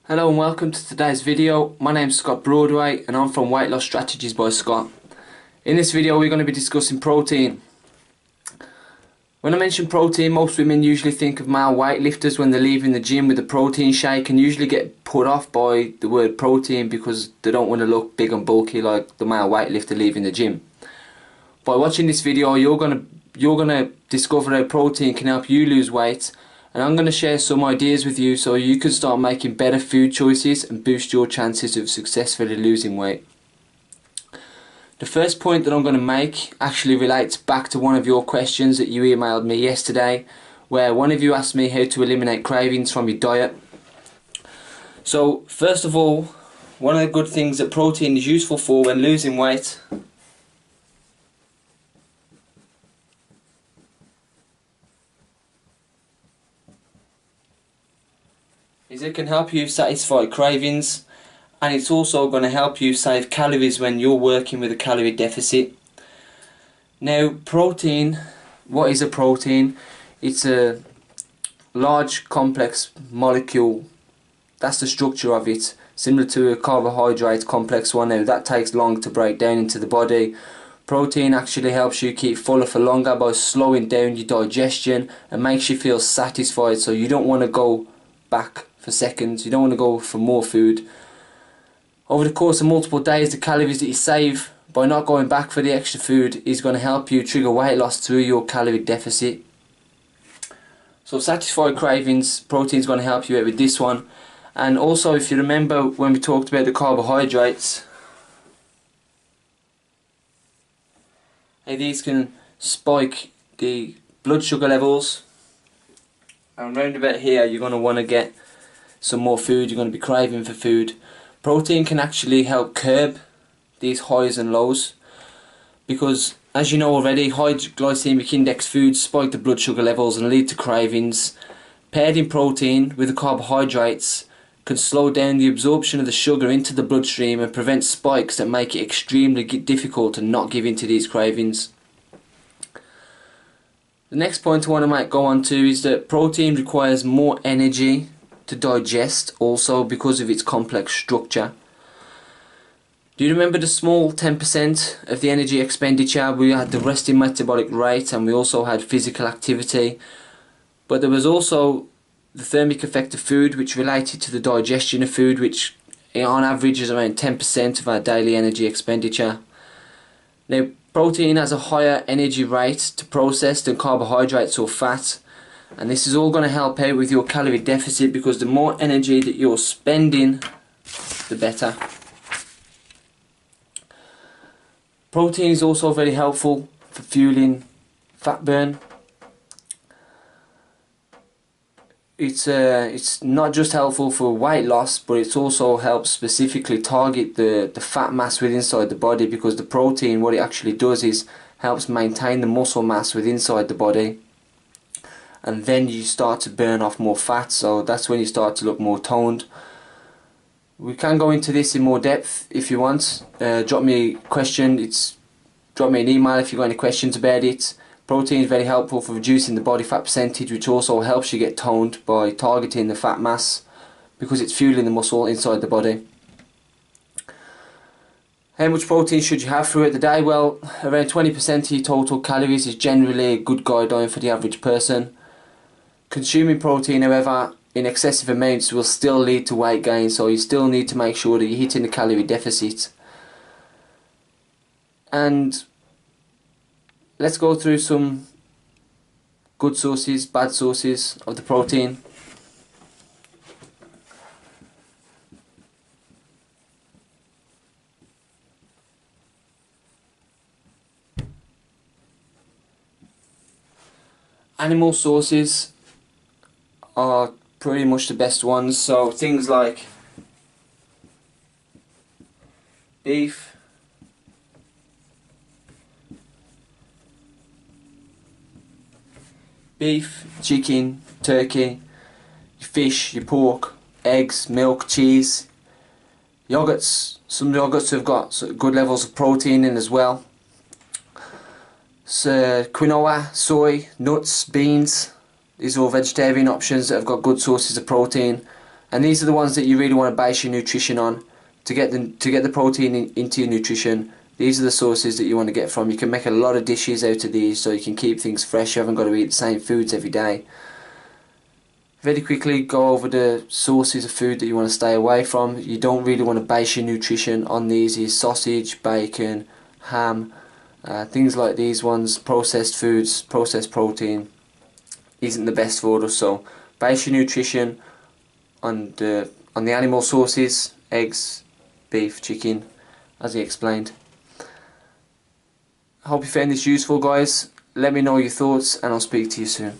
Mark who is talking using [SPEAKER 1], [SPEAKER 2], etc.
[SPEAKER 1] Hello and welcome to today's video. My name is Scott Broadway and I'm from Weight Loss Strategies by Scott. In this video we're going to be discussing protein. When I mention protein, most women usually think of male weightlifters when they're leaving the gym with a protein shake and usually get put off by the word protein because they don't want to look big and bulky like the male weightlifter leaving the gym. By watching this video you're going to discover how protein can help you lose weight, and I'm going to share some ideas with you so you can start making better food choices and boost your chances of successfully losing weight. The first point that I'm going to make actually relates back to one of your questions that you emailed me yesterday, where one of you asked me how to eliminate cravings from your diet. So first of all, one of the good things that protein is useful for when losing weight is it can help you satisfy cravings, and it's also going to help you save calories when you're working with a calorie deficit. Now protein, what is a protein? It's a large complex molecule. That's the structure of it, similar to a carbohydrate complex one. Now that takes long to break down into the body. Protein actually helps you keep fuller for longer by slowing down your digestion and makes you feel satisfied, so you don't want to go back for seconds, you don't want to go for more food. Over the course of multiple days, the calories that you save by not going back for the extra food is going to help you trigger weight loss through your calorie deficit. So satisfy cravings, protein is going to help you out with this one. And also, if you remember when we talked about the carbohydrates, how these can spike the blood sugar levels, and round about here you're going to want to get some more food, you're going to be craving for food. Protein can actually help curb these highs and lows, because as you know already, high glycemic index foods spike the blood sugar levels and lead to cravings. Paired in protein with the carbohydrates can slow down the absorption of the sugar into the bloodstream and prevent spikes that make it extremely difficult to not give in to these cravings. The next point I want to go on to is that protein requires more energy to digest, also because of its complex structure. Do you remember the small 10% of the energy expenditure? We had the resting metabolic rate and we also had physical activity, but there was also the thermic effect of food, which related to the digestion of food, which on average is around 10% of our daily energy expenditure. Now protein has a higher energy rate to process than carbohydrates or fat, and this is all going to help out with your calorie deficit, because the more energy that you're spending, the better. Protein is also very helpful for fueling fat burn. It's not just helpful for weight loss, but it also helps specifically target the fat mass within inside the body, because the protein, what it actually does is helps maintain the muscle mass within inside the body, and then you start to burn off more fat, so that's when you start to look more toned. We can go into this in more depth if you want. Drop me a question, drop me an email if you've got any questions about it. Protein is very helpful for reducing the body fat percentage, which also helps you get toned by targeting the fat mass, because it's fueling the muscle inside the body. How much protein should you have throughout the day? Well, around 20% of your total calories is generally a good guideline for the average person. Consuming protein, however, in excessive amounts will still lead to weight gain, so you still need to make sure that you're hitting the calorie deficit. And let's go through some good sources, bad sources of the protein. Animal sources are pretty much the best ones, so things like beef, chicken, turkey, your fish, your pork, eggs, milk, cheese, yogurts. Some yogurts have got good levels of protein in as well. So quinoa, soy, nuts, beans, these are all vegetarian options that have got good sources of protein. and these are the ones that you really want to base your nutrition on to get the protein into your nutrition. These are the sources that you want to get from. You can make a lot of dishes out of these, so you can keep things fresh. You haven't got to eat the same foods every day. Very quickly go over the sources of food that you want to stay away from. You don't really want to base your nutrition on these. Is sausage, bacon, ham, things like these ones. Processed foods, processed protein isn't the best for us. So base your nutrition on the animal sources: eggs, beef, chicken, as he explained. I hope you found this useful, guys. Let me know your thoughts, and I'll speak to you soon.